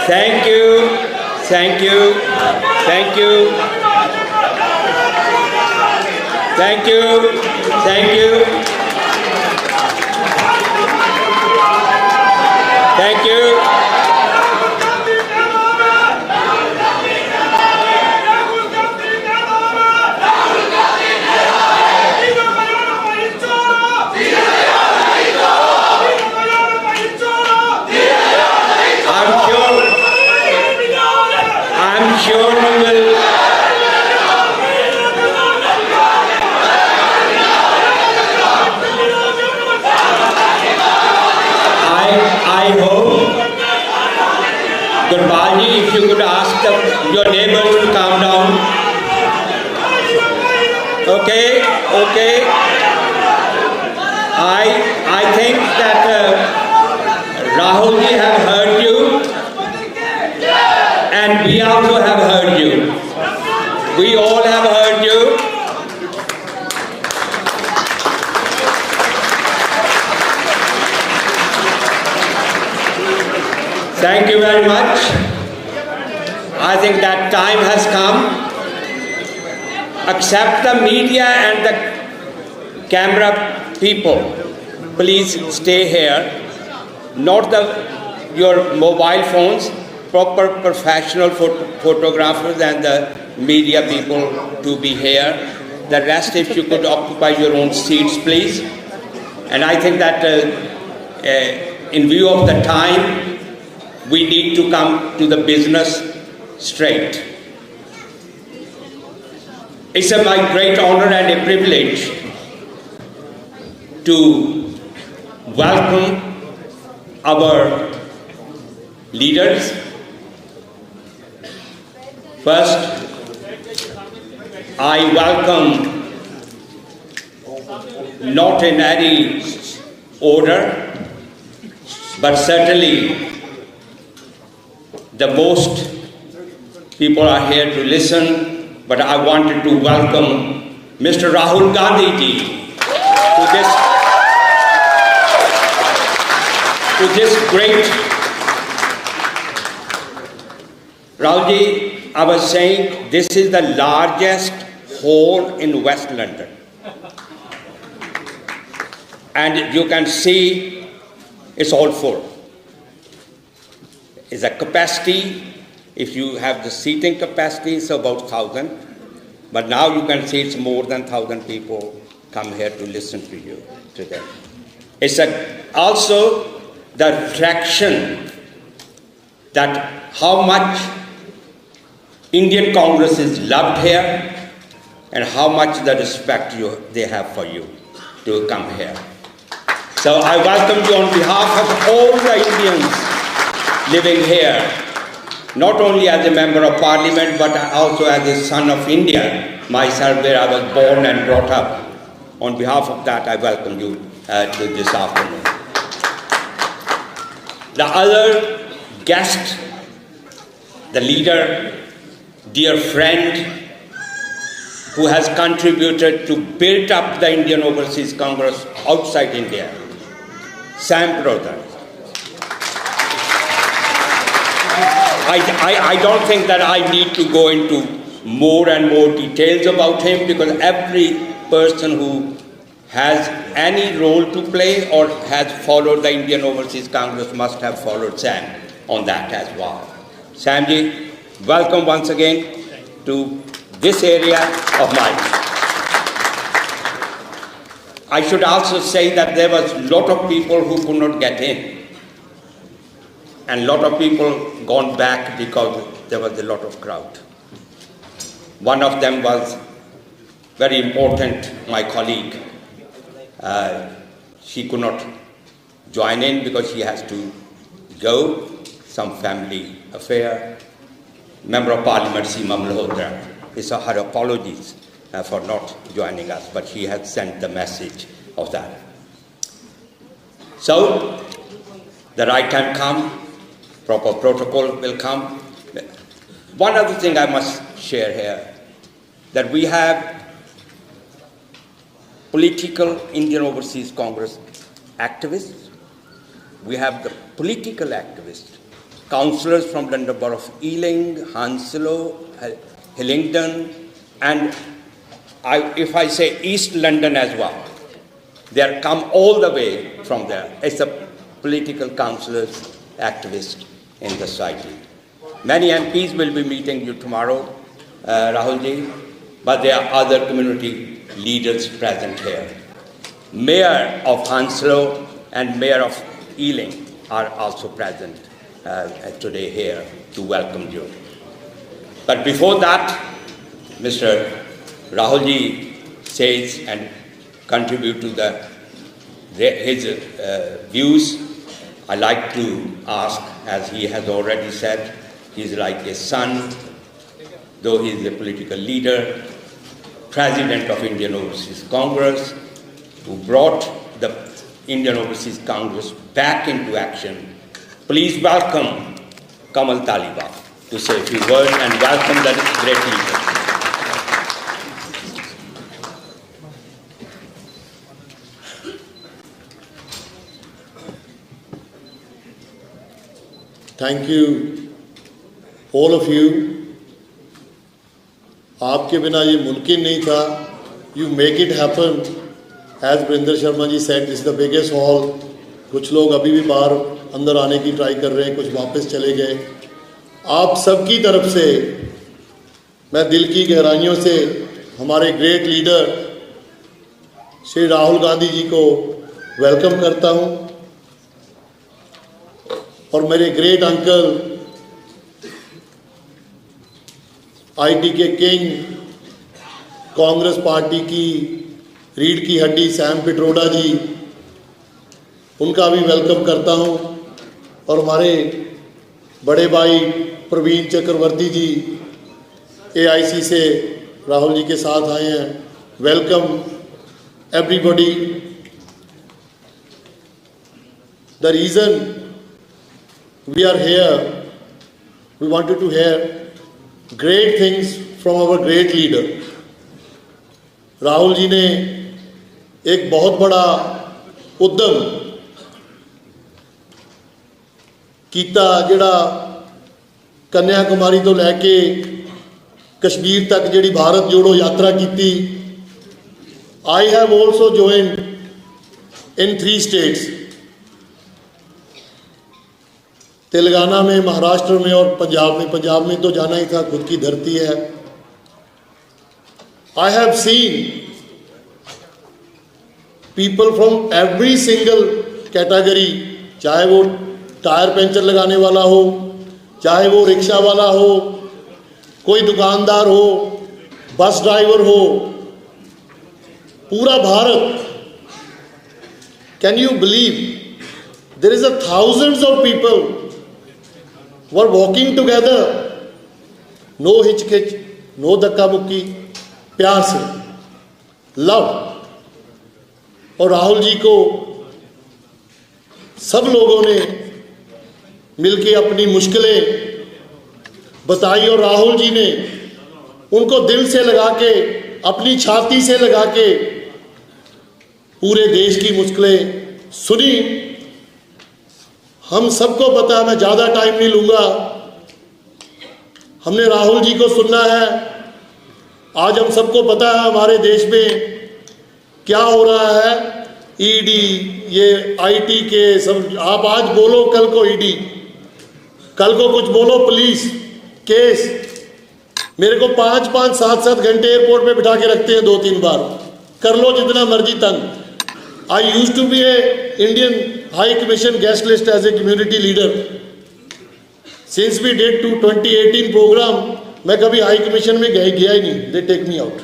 Thank you. Thank you. Thank you. Thank you. Thank you. Thank you. I'm sure we will. I hope, Gurbalji, if you could ask your neighbors to calm down. Okay, okay. I think that Rahulji have heard you, and we also have heard you. We all have heard you. Thank you very much. I think that time has come. Accept the media and the camera people. Please stay here. Not your mobile phones. Proper professional photographers and the media people to be here. The rest, if you could occupy your own seats, please. And I think that in view of the time, we need to come to the business straight. It's my great honor and a privilege to welcome our leaders. First, I welcome, not in any order, but certainly the most people are here to listen, but I wanted to welcome Mr. Rahul Gandhi ji to this great. Rahul ji, I was saying this is the largest hall in West London. And you can see it's all full. Is a capacity, if you have the seating capacity, it's about 1,000. But now you can see it's more than 1,000 people come here to listen to you today. It's also the attraction that how much Indian Congress is loved here and how much the respect they have for you to come here. So I welcome you on behalf of all the Indians living here, not only as a member of parliament, but also as a son of India, myself, where I was born and brought up. On behalf of that, I welcome you to this afternoon. The other guest, the leader, dear friend, who has contributed to build up the Indian Overseas Congress outside India, Sam brother. I don't think that I need to go into more and more details about him, because every person who has any role to play or has followed the Indian Overseas Congress must have followed Sam on that as well. Samji, welcome once again to this area of mine. I should also say that there was a lot of people who could not get in. And a lot of people gone back because there was a lot of crowd. One of them was very important, my colleague. She could not join in because she has to go, some family affair. Member of Parliament, Seema Malhotra, it's her apologies for not joining us, but she has sent the message of that. So, the right time come, proper protocol will come. One other thing I must share here, that we have political Indian Overseas Congress activists, we have the political activists, councillors from London Borough of Ealing, Hounslow, Hillingdon, and if I say East London as well. They are come all the way from there. It's a political councillors, activists in the society. Many MPs will be meeting you tomorrow, Rahul ji, but there are other community leaders present here. Mayor of Hounslow and Mayor of Ealing are also present today here to welcome you. But before that, Mr. Rahul ji says and contribute to his views. I like to ask, as he has already said, he is like a son, though he is a political leader, President of Indian Overseas Congress, who brought the Indian Overseas Congress back into action. Please welcome Kamal Taliban to say a few words and welcome the great leader. Thank you, all of you. आपके बिना ये मुमकिन नहीं था. You make it happen. As Vrinder Sharma ji said, this is the biggest hall. कुछ लोग अभी भी बाहर अंदर आने की ट्राई कर रहे हैं, कुछ वापस चले गए. आप सबकी तरफ से मैं दिल की गहराइयों से हमारे ग्रेट लीडर श्री राहुल गांधी जी को वेलकम करता हूं और मेरे ग्रेट अंकल आईटी के किंग, कांग्रेस पार्टी की रीढ़ की हड्डी सैम पिट्रोडा जी, उनका भी वेलकम करता हूं और हमारे बड़े भाई प्रवीण चक्रवर्ती जी एआईसी से राहुल जी के साथ आए हैं. Welcome everybody. The reason we are here, we wanted to hear great things from our great leader. Rahul ji ने एक बहुत बड़ा उद्यम कीता जिहड़ा कन्याकुमारी तो लैके कश्मीर तक जिहड़ी भारत जोड़ो यात्रा कीती. I have also joined in 3 states. Telangana में, महाराष्ट्र में और पंजाब में. पंजाब में तो जाना ही था, खुद की धरती है. I have seen people from every single category, चाहे वो टायर पंचर लगाने वाला हो, चाहे वो रिक्शा वाला हो, कोई दुकानदार हो, बस ड्राइवर हो, पूरा Bharat. Can you believe there is a thousands of people were walking together, no hitch-kitch, no धक्का-मुक्की, प्यार से, लव. और राहुल जी को सब लोगों ने मिलके अपनी मुश्किलें बताई और राहुल जी ने उनको दिल से लगा के, अपनी छाती से लगा के पूरे देश की मुश्किलें सुनी. हम सबको पता है, मैं ज़्यादा टाइम नहीं लूँगा, हमने राहुल जी को सुनना है. आज हम सबको पता है हमारे देश में क्या हो रहा है. ईडी, ये आईटी के सब, आप आज बोलो कल को ईडी, कल को कुछ बोलो पुलिस केस. मेरे को 5-5, 7-7 घंटे एयरपोर्ट पे बिठा के रखते हैं 2-3 बार. कर लो जितना मर्जी तंग. I used to be a Indian High Commission guest list as a community leader. Since we did 2018 program, मैं कभी हाई कमीशन में गया ही नहीं. They take me out.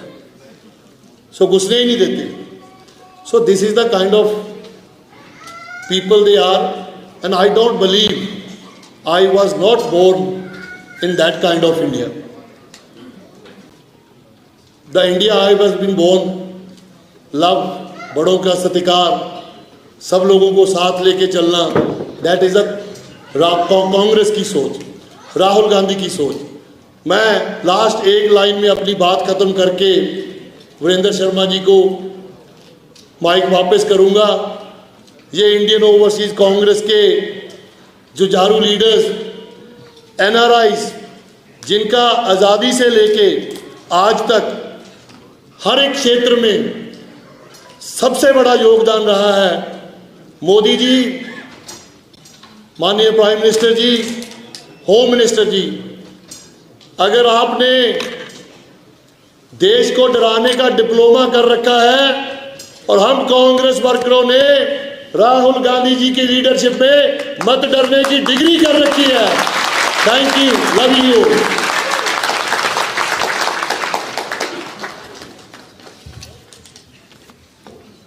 So घुसने ही नहीं देते. So this is the kind of people they are, and I don't believe I was not born in that kind of India. The India I was been born, love, बड़ों का सत्कार, सब लोगों को साथ लेके चलना, दैट इज़ अ कांग्रेस की सोच, राहुल गांधी की सोच. मैं लास्ट एक लाइन में अपनी बात ख़त्म करके वीरेंद्र शर्मा जी को माइक वापस करूंगा. ये इंडियन ओवरसीज़ कांग्रेस के जुझारू लीडर्स NRIs, जिनका आज़ादी से लेके आज तक हर एक क्षेत्र में सबसे बड़ा योगदान रहा है। मोदी जी, माननीय प्राइम मिनिस्टर जी, होम मिनिस्टर जी, अगर आपने देश को डराने का डिप्लोमा कर रखा है और हम कांग्रेस वर्करों ने राहुल गांधी जी की लीडरशिप में मत डरने की डिग्री कर रखी है। Thank you, love you.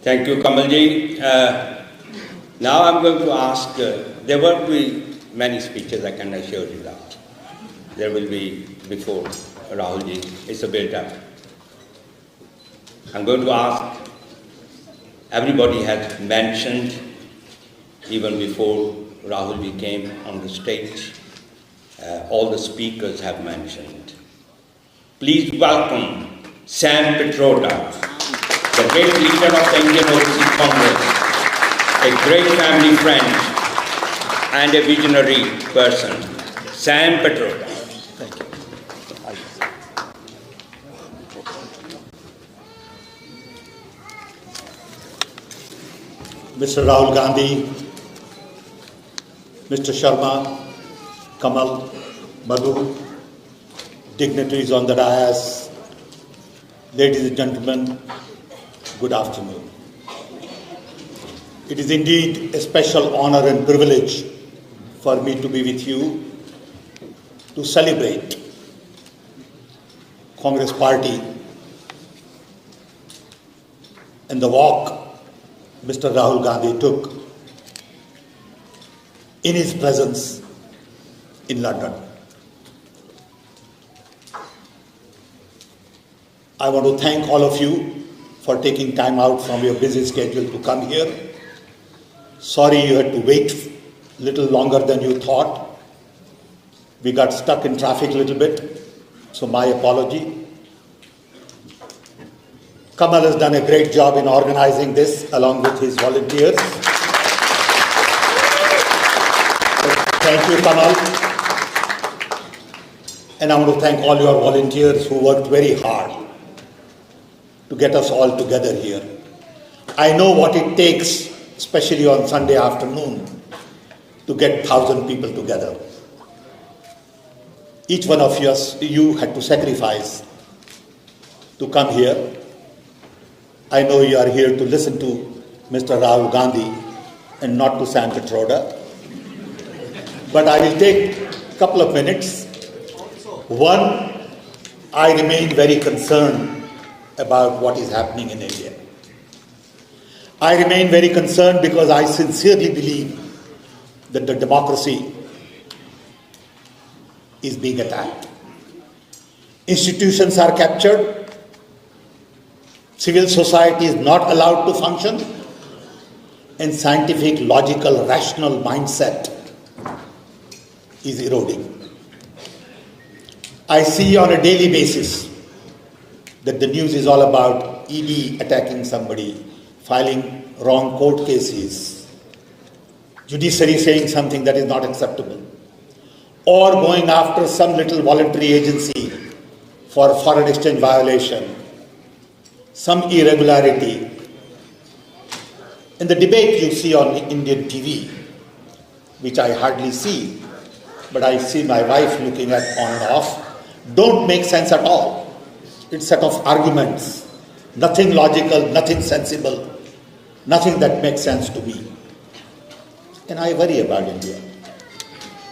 Thank you, Kamalji. Now I'm going to ask, there will be many speeches, I can assure you that. There will be before Rahulji, it's a build-up. I'm going to ask, everybody has mentioned, even before Rahulji came on the stage, all the speakers have mentioned. Please welcome Sam Petroda, the great leader of the Indian Overseas Congress, a great family friend and a visionary person. Sam Petroda. Thank you. Mr. Rahul Gandhi, Mr. Sharma, Kamal, Madhu, dignitaries on the dais, ladies and gentlemen, good afternoon. It is indeed a special honor and privilege for me to be with you to celebrate Congress Party and the walk Mr. Rahul Gandhi took in his presence in London. I want to thank all of you for taking time out from your busy schedule to come here. Sorry you had to wait a little longer than you thought. We got stuck in traffic a little bit, so my apology. Kamal has done a great job in organizing this along with his volunteers. Thank you, Kamal. And I want to thank all your volunteers who worked very hard to get us all together here. I know what it takes, especially on Sunday afternoon, to get 1,000 people together. Each one of you had to sacrifice to come here. I know you are here to listen to Mr. Rahul Gandhi and not to Sam Petroda. But I will take a couple of minutes. One, I remain very concerned about what is happening in India. I remain very concerned because I sincerely believe that the democracy is being attacked. Institutions are captured. Civil society is not allowed to function. And scientific, logical, rational mindset is eroding. I see on a daily basis that the news is all about ED attacking somebody, filing wrong court cases, judiciary saying something that is not acceptable, or going after some little voluntary agency for foreign exchange violation, some irregularity. In the debate you see on Indian TV, which I hardly see, but I see my wife looking at on and off, don't make sense at all. It's a set of arguments, nothing logical, nothing sensible, nothing that makes sense to me. And I worry about India.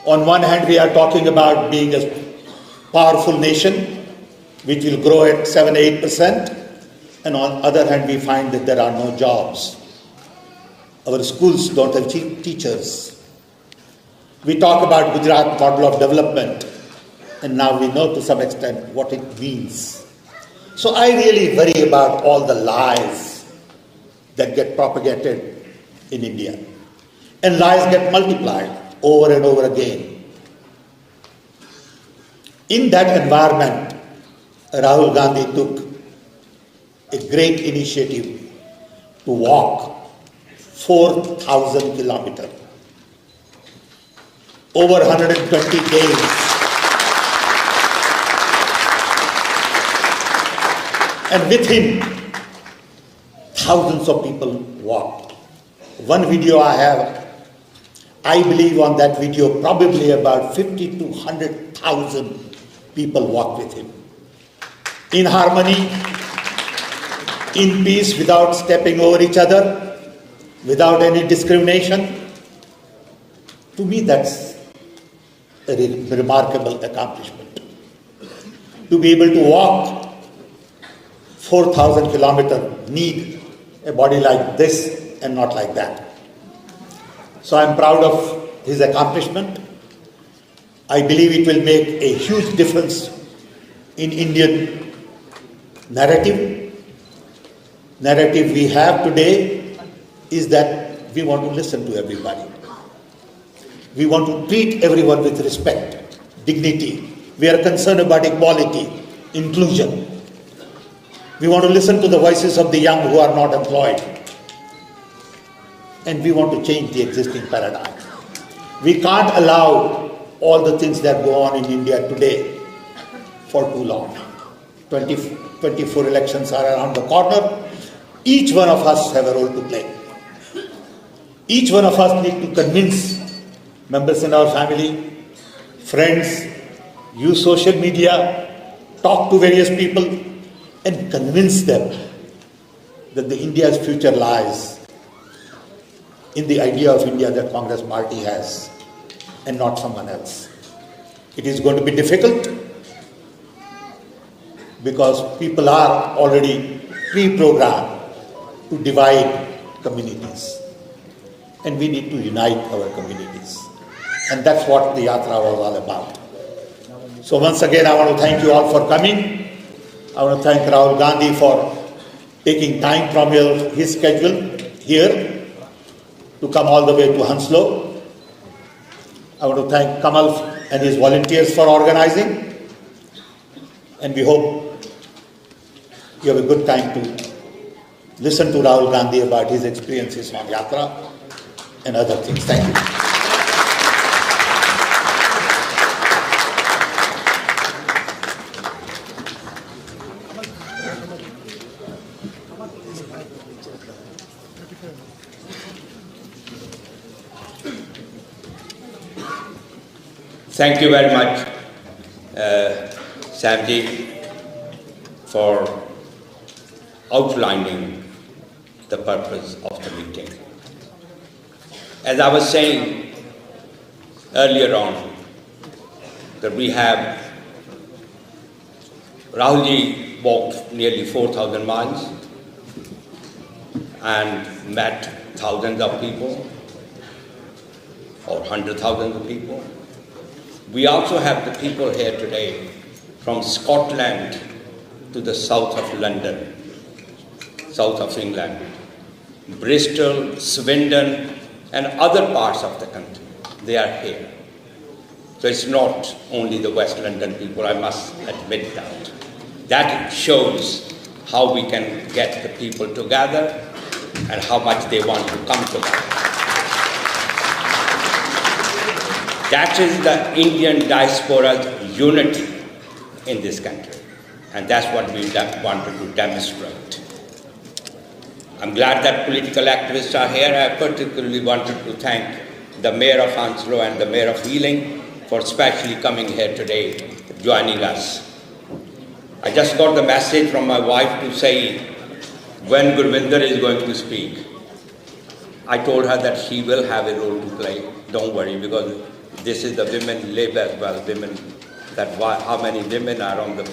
On one hand, we are talking about being a powerful nation, which will grow at 7-8%, and on the other hand, we find that there are no jobs. Our schools don't have teachers. We talk about Gujarat model of development, and now we know to some extent what it means. So I really worry about all the lies that get propagated in India. And lies get multiplied over and over again. In that environment, Rahul Gandhi took a great initiative to walk 4,000 kilometers, over 120 days. And with him, thousands of people walked. One video I have, I believe on that video, probably about 50 to 100,000 people walked with him. In harmony, in peace, without stepping over each other, without any discrimination. To me, that's a remarkable accomplishment. To be able to walk 4,000 kilometers, need a body like this and not like that. So I'm proud of his accomplishment. I believe it will make a huge difference in Indian narrative. Narrative we have today is that we want to listen to everybody. We want to treat everyone with respect, dignity. We are concerned about equality, inclusion. We want to listen to the voices of the young who are not employed. And we want to change the existing paradigm. We can't allow all the things that go on in India today for too long. 24 elections are around the corner. Each one of us have a role to play. Each one of us need to convince members in our family, friends, use social media, talk to various people, and convince them that the India's future lies in the idea of India that Congress party has and not someone else. It is going to be difficult because people are already pre-programmed to divide communities, and we need to unite our communities. And that's what the Yatra was all about. So once again, I want to thank you all for coming. I want to thank Rahul Gandhi for taking time from his schedule here to come all the way to Hounslow. I want to thank Kamal and his volunteers for organizing. And we hope you have a good time to listen to Rahul Gandhi about his experiences on Yatra and other things. Thank you. Thank you very much, Samji, for outlining the purpose of the meeting. As I was saying earlier on, that we have Rahulji walked nearly 4,000 miles and met thousands of people or 100,000 of people. We also have the people here today from Scotland to the south of London, south of England, Bristol, Swindon, and other parts of the country. They are here. So it's not only the West London people, I must admit that. That shows how we can get the people together and how much they want to come together. That is the Indian diaspora's unity in this country. And that's what we wanted to demonstrate. I'm glad that political activists are here. I particularly wanted to thank the Mayor of Hounslow and the Mayor of Ealing for especially coming here today, joining us. I just got the message from my wife to say when Gurvinder is going to speak. I told her that she will have a role to play. Don't worry, because this is the women lib as well, women, how many women are on the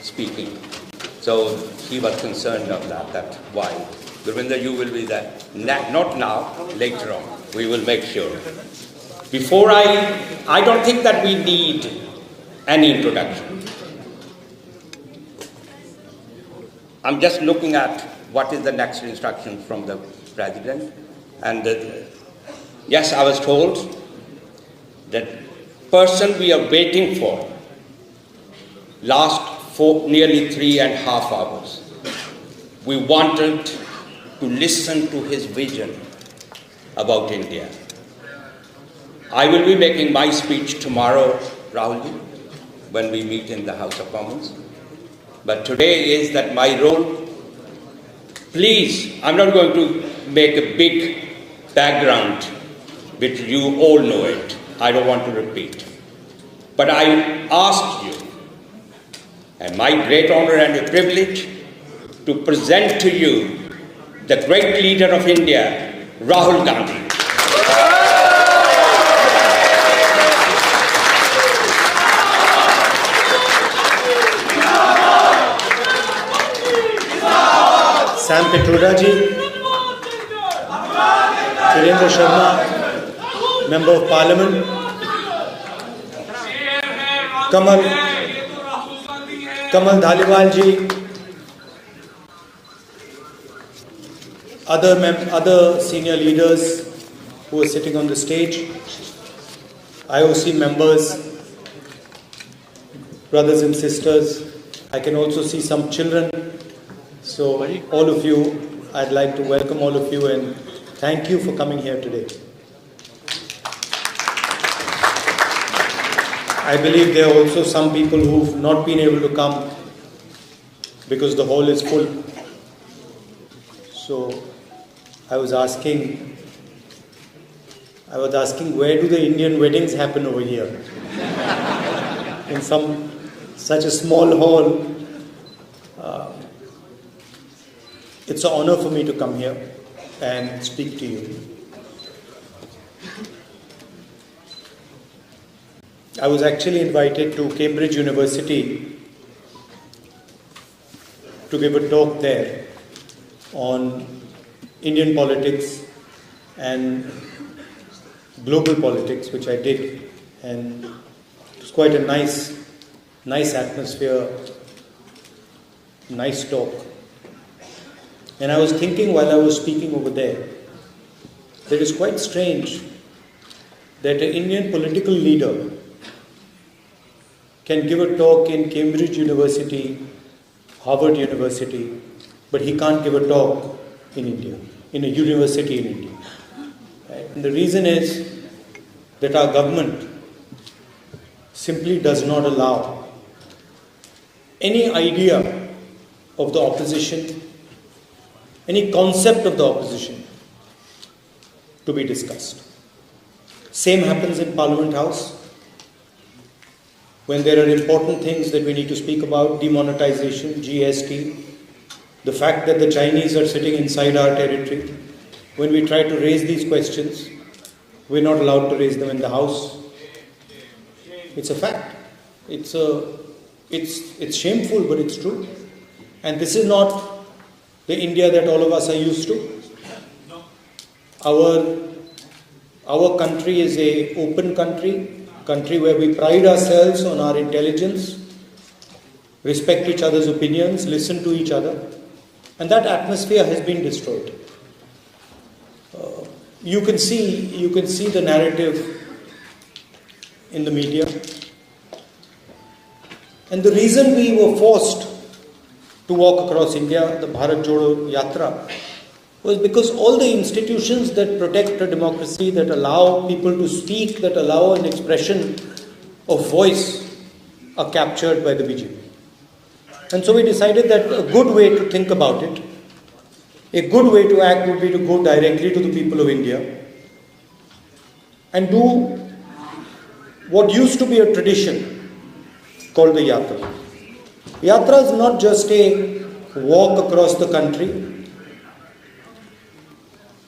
speaking. So she was concerned of that why. Gurvinder, you will be there. Not now, later on. We will make sure. Before I don't think that we need any introduction. I'm just looking at what is the next instruction from the President. And yes, I was told that person we are waiting for last nearly 3.5 hours. We wanted to listen to his vision about India. I will be making my speech tomorrow, Rahul, when we meet in the House of Commons. But today is that my role. Please, I'm not going to make a big background, which you all know it. I don't want to repeat. But I ask you, and my great honor and a privilege, to present to you the great leader of India, Rahul Gandhi. Sam Pitroda ji, Virendra Sharma, Member of Parliament, Kamal Dhaliwal ji, other senior leaders who are sitting on the stage, IOC members, brothers and sisters. I can also see some children. So all of you, I'd like to welcome all of you and thank you for coming here today. I believe there are also some people who've not been able to come because the hall is full. So I was asking where do the Indian weddings happen over here? In such a small hall. It's an honor for me to come here and speak to you. I was actually invited to Cambridge University to give a talk there on Indian politics and global politics, which I did, and it was quite a nice atmosphere, nice talk. And I was thinking while I was speaking over there, that it's quite strange that an Indian political leader can give a talk in Cambridge University, Harvard University, but he can't give a talk in India, in a university in India. Right? And the reason is that our government simply does not allow any idea of the opposition, any concept of the opposition to be discussed. Same happens in Parliament House. When there are important things that we need to speak about, demonetization, GST, the fact that the Chinese are sitting inside our territory, when we try to raise these questions, we're not allowed to raise them in the House. It's a fact. It's shameful, but it's true. And this is not the India that all of us are used to. Our country is an open country where we pride ourselves on our intelligence, respect each other's opinions, listen to each other, and that atmosphere has been destroyed. You can see the narrative in the media, and the reason we were forced to walk across India, the Bharat Jodo Yatra, was because all the institutions that protect a democracy, that allow people to speak, that allow an expression of voice, are captured by the BJP. And so we decided that a good way to think about it, a good way to act would be to go directly to the people of India and do what used to be a tradition called the Yatra. Yatra is not just a walk across the country.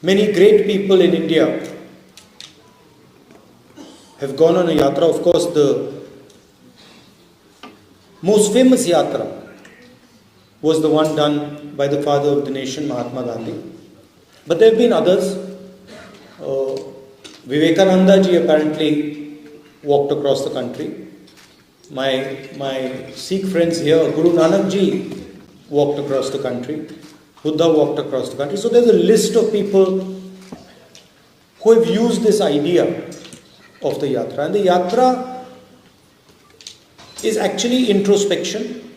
Many great people in India have gone on a Yatra. Of course, the most famous Yatra was the one done by the father of the nation, Mahatma Gandhi. But there have been others. Vivekananda ji apparently walked across the country. My Sikh friends here, Guru Nanak ji walked across the country. Buddha walked across the country. So there's a list of people who have used this idea of the Yatra. And the Yatra is actually introspection.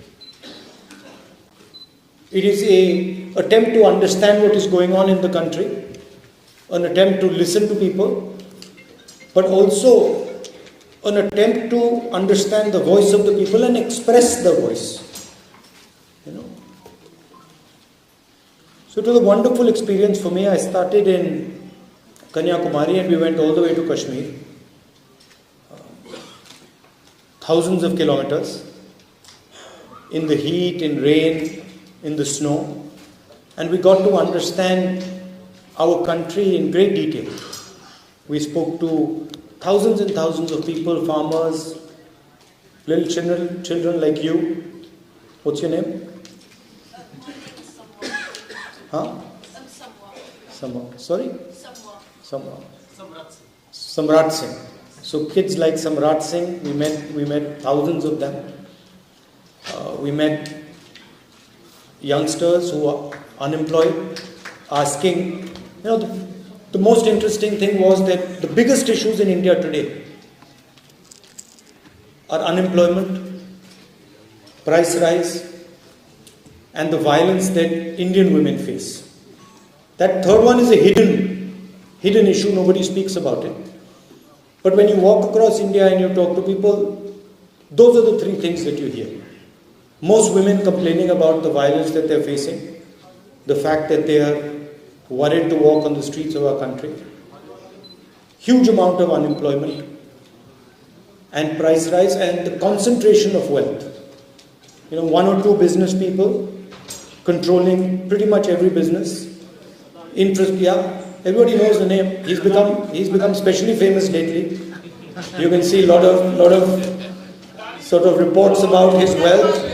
It is an attempt to understand what is going on in the country, an attempt to listen to people, but also an attempt to understand the voice of the people and express the voice. So it was a wonderful experience for me. I started in Kanyakumari and we went all the way to Kashmir. Thousands of kilometers. In the heat, in rain, in the snow. And we got to understand our country in great detail. We spoke to thousands and thousands of people, farmers, little children like you. What's your name? Huh? Samwa. Sorry? Samwa. Samrat Singh. So kids like Samrat Singh, we met thousands of them. We met youngsters who are unemployed, asking, the most interesting thing was that the biggest issues in India today are unemployment, price rise, and the violence that Indian women face. That third one is a hidden issue, nobody speaks about it. But when you walk across India and you talk to people, those are the three things that you hear. Most women complaining about the violence that they're facing, the fact that they are worried to walk on the streets of our country, huge amount of unemployment, and price rise, and the concentration of wealth. One or two business people controlling pretty much every business. Everybody knows the name. He's become especially famous lately. You can see a lot of sort of reports about his wealth.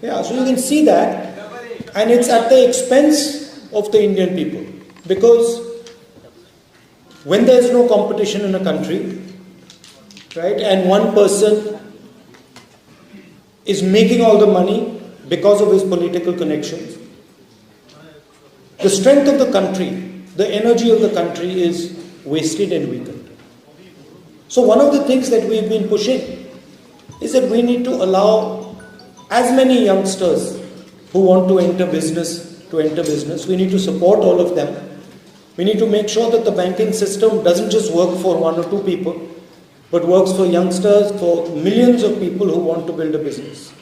Yeah, so you can see that, and it's at the expense of the Indian people, because when there is no competition in a country, right, and one person is making all the money because of his political connections, the strength of the country, the energy of the country is wasted and weakened. So one of the things that we've been pushing is that we need to allow as many youngsters who want to enter business. We need to support all of them. We need to make sure that the banking system doesn't just work for one or two people, but works for youngsters, for millions of people who want to build a business.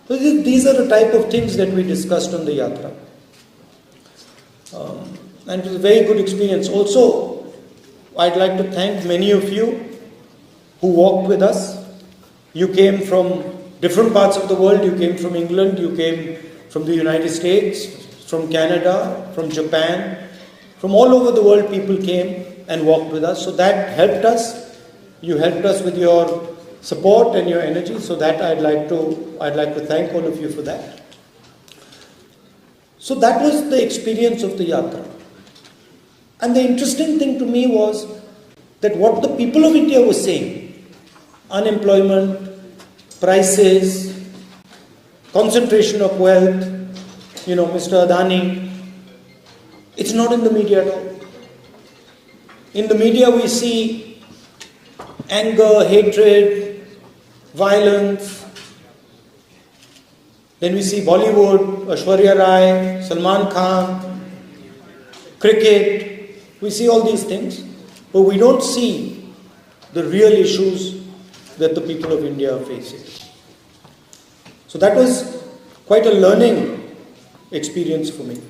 So these are the type of things that we discussed on the Yatra. And it was a very good experience. Also, I'd like to thank many of you who walked with us. You came from different parts of the world. You came from England, you came from the United States, from Canada, from Japan. From all over the world, people came and walked with us. So that helped us. You helped us with your support and your energy. So that I'd like to thank all of you for that. So that was the experience of the Yatra. And the interesting thing to me was that what the people of India were saying, unemployment, prices, concentration of wealth, Mr. Adani, it's not in the media at all. In the media we see anger, hatred, violence. Then we see Bollywood, Aishwarya Rai, Salman Khan, cricket. We see all these things, but we don't see the real issues that the people of India are facing. So that was quite a learning experience for me.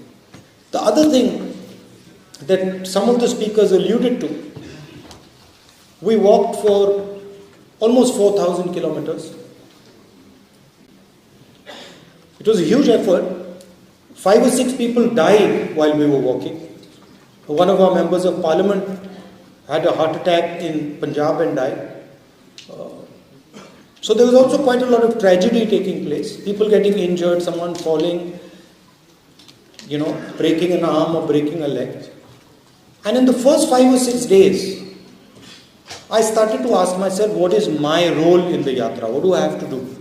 The other thing that some of the speakers alluded to, we walked for almost 4,000 kilometers. It was a huge effort. 5 or 6 people died while we were walking. One of our members of parliament had a heart attack in Punjab and died. So there was also quite a lot of tragedy taking place. People getting injured, someone falling, breaking an arm or breaking a leg. And in the first 5 or 6 days, I started to ask myself, what is my role in the Yatra? What do I have to do?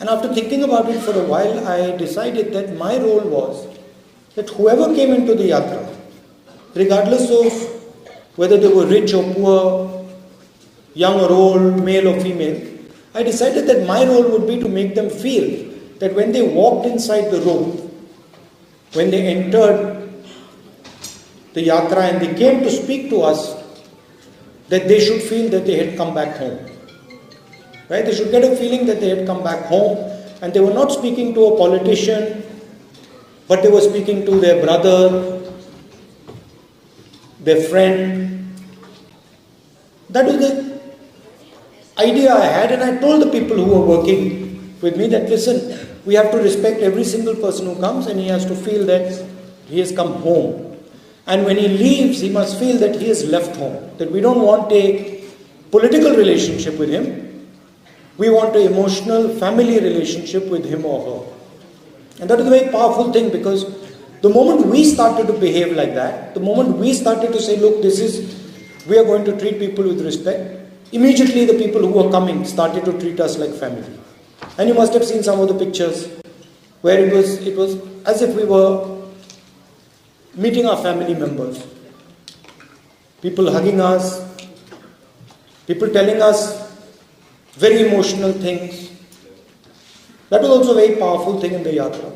And after thinking about it for a while, I decided that my role was that whoever came into the Yatra, regardless of whether they were rich or poor, young or old, male or female, I decided that my role would be to make them feel that when they walked inside the room, when they entered the Yatra and they came to speak to us, that they should feel that they had come back home. Right? They should get a feeling that they had come back home, and they were not speaking to a politician, but they were speaking to their brother, their friend. That was the idea I had, and I told the people who were working with me that, listen, we have to respect every single person who comes, and he has to feel that he has come home. And when he leaves, he must feel that he has left home. That we don't want a political relationship with him. We want an emotional, family relationship with him or her. And that is a very powerful thing, because the moment we started to behave like that, the moment we started to say, look, we are going to treat people with respect, immediately the people who were coming started to treat us like family. And you must have seen some of the pictures where it was as if we were meeting our family members. People hugging us, people telling us very emotional things. That was also a very powerful thing in the yatra.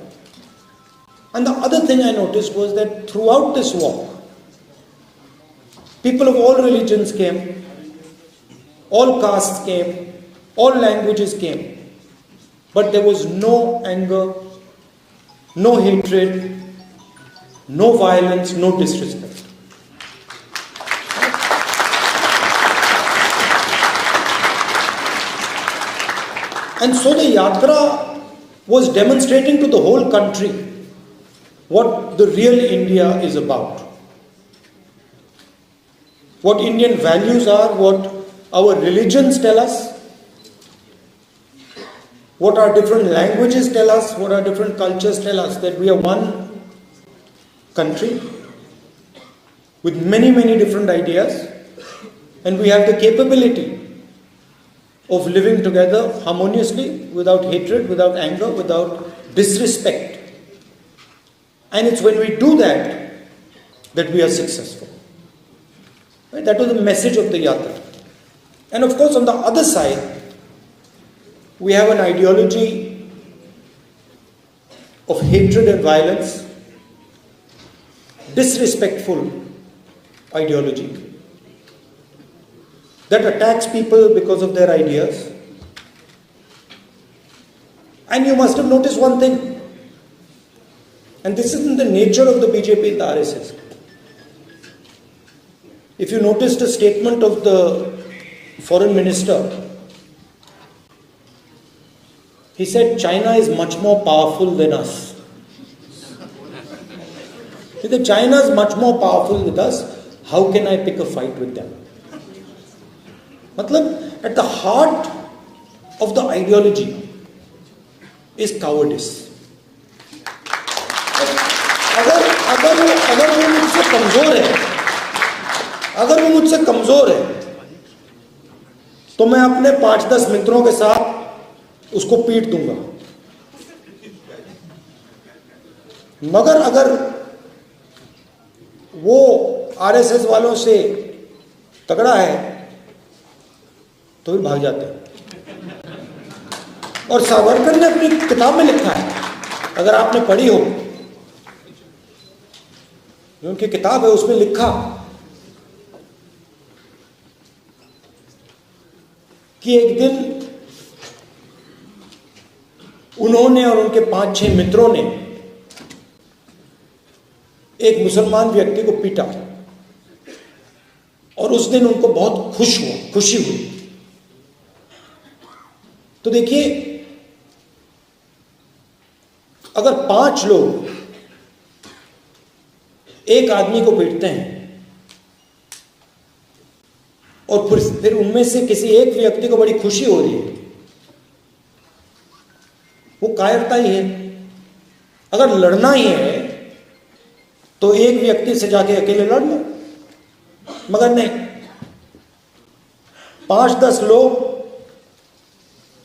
And the other thing I noticed was that throughout this walk, people of all religions came, all castes came, all languages came. But there was no anger, no hatred, no violence, no disrespect. And so the yatra was demonstrating to the whole country what the real India is about. What Indian values are, what our religions tell us, what our different languages tell us, what our different cultures tell us, that we are one country with many, many different ideas, and we have the capability of living together harmoniously, without hatred, without anger, without disrespect. And it's when we do that that we are successful. Right? That was the message of the yatra. And of course, on the other side, we have an ideology of hatred and violence, disrespectful ideology that attacks people because of their ideas. And you must have noticed one thing, and this isn't the nature of the BJP and the RSS. If you noticed a statement of the foreign minister, he said China is much more powerful than us. He said China is much more powerful than us. How can I pick a fight with them? Matlab, at the heart of the ideology is cowardice. अगर वो मुझसे कमजोर है तो मैं अपने 5-10 मित्रों के साथ उसको पीट दूंगा, मगर अगर वो आरएसएस वालों से तगड़ा है तो भी भाग जाते हैं। और सावरकर ने अपनी किताब में लिखा है, अगर आपने पढ़ी हो, उनकी किताब है, उसमें लिखा कि एक दिन उन्होंने और उनके 5-6 मित्रों ने एक मुसलमान व्यक्ति को पीटा और उस दिन उनको बहुत खुशी हुई। तो देखिए, अगर 5 लोग एक आदमी को पीटते हैं और फिर उनमें से किसी एक व्यक्ति को बड़ी खुशी हो रही है, वो कायरता ही है। अगर लड़ना ही है तो एक व्यक्ति से जाके अकेले लड़ लो, मगर नहीं, 5-10 लोग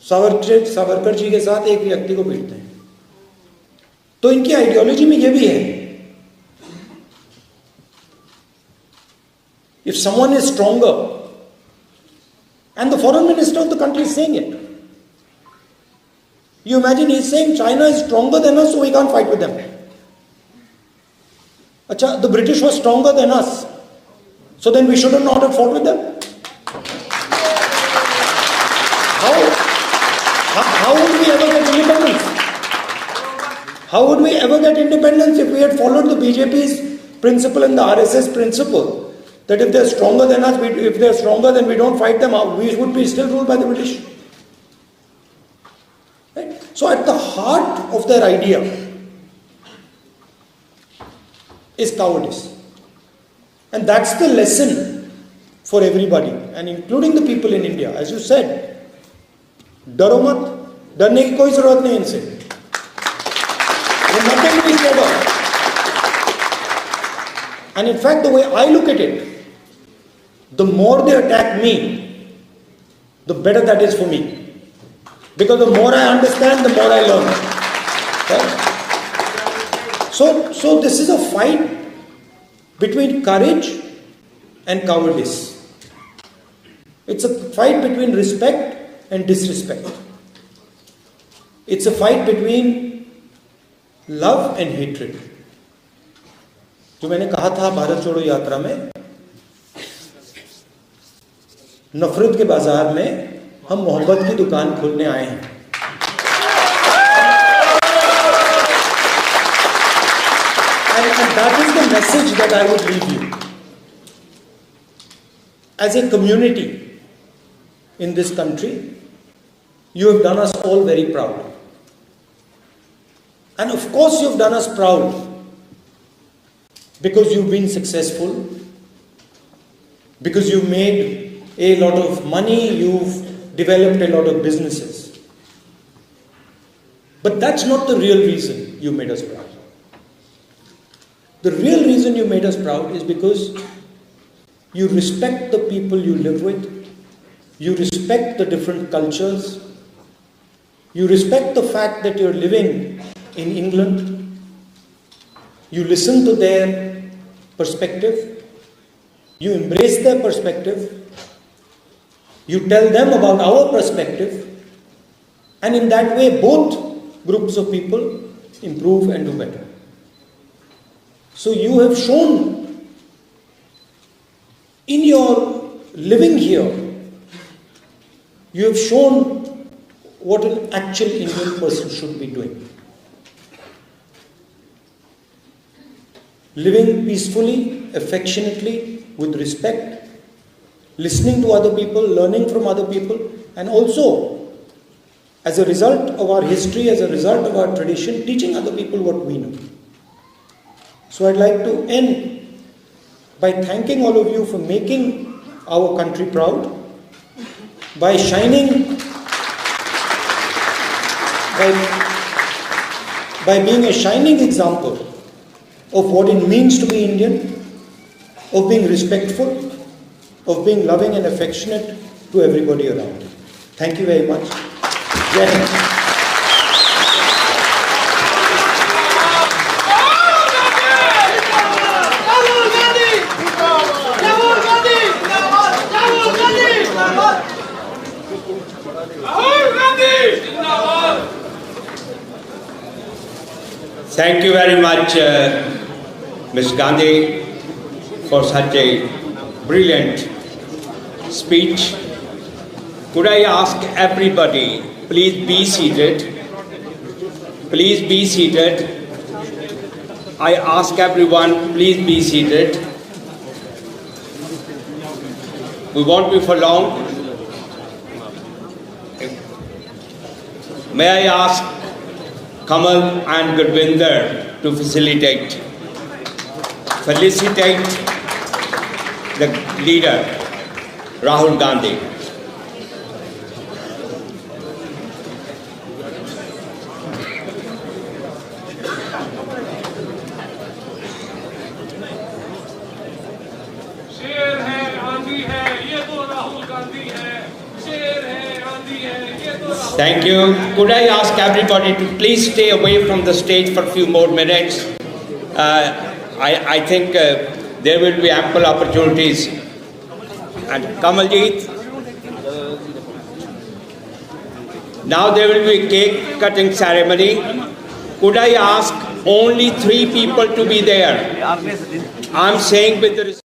सावरकर जी के साथ एक व्यक्ति को पीटते हैं। तो इनकी आइडियोलॉजी में यह भी है, if someone is stronger, and the foreign minister of the country is saying it, you imagine he's saying China is stronger than us, so we can't fight with them. Achha, the British were stronger than us, so then we should not have fought with them. How would we ever get independence? How would we ever get independence if we had followed the BJP's principle and the RSS principle that if they're stronger than us, if they're stronger then we don't fight them out, we would be still ruled by the British. Right? So at the heart of their idea is cowardice. And that's the lesson for everybody, and including the people in India. As you said, डरो मत, डरने की कोई जरूरत नहीं इनसे. There's nothing to be scared of. And in fact, the way I look at it, the more they attack me, the better that is for me. Because the more I understand, the more I learn. Right? So this is a fight between courage and cowardice. It's a fight between respect and disrespect. It's a fight between love and hatred. जो मैंने कहा था भारत छोड़ो यात्रा में, नफरत के बाजार में हम मोहब्बत की दुकान खोलने आए हैं. And that is the message that I would leave you. As a community in this country, you have done us all very proud. And of course you have done us proud because you've been successful, because you've made a lot of money, you've developed a lot of businesses. But that's not the real reason you made us proud. The real reason you made us proud is because you respect the people you live with, you respect the different cultures, you respect the fact that you're living in England, you listen to their perspective, you embrace their perspective, you tell them about our perspective, and in that way both groups of people improve and do better. So you have shown in your living here, you have shown what an actual Indian person should be doing. Living peacefully, affectionately, with respect, listening to other people, learning from other people, and also, as a result of our history, as a result of our tradition, teaching other people what we know. So I'd like to end by thanking all of you for making our country proud, by being a shining example of what it means to be Indian, of being respectful, of being loving and affectionate to everybody around. Thank you very much. Jai Hind. Thank you very much, Ms. Gandhi, for such a brilliant speech. Could I ask everybody, please be seated. Please be seated. I ask everyone, please be seated. We won't be for long. May I ask Kamal and Gurvinder to felicitate the leader, Rahul Gandhi. शेर है आंधी है ये तो राहुल गांधी है शेर है आंधी है ये तो Rahul Thank you. Could I ask everybody to please stay away from the stage for a few more minutes? I think there will be ample opportunities. And Kamaljeet, now there will be a cake cutting ceremony. Could I ask only 3 people to be there? I'm saying with the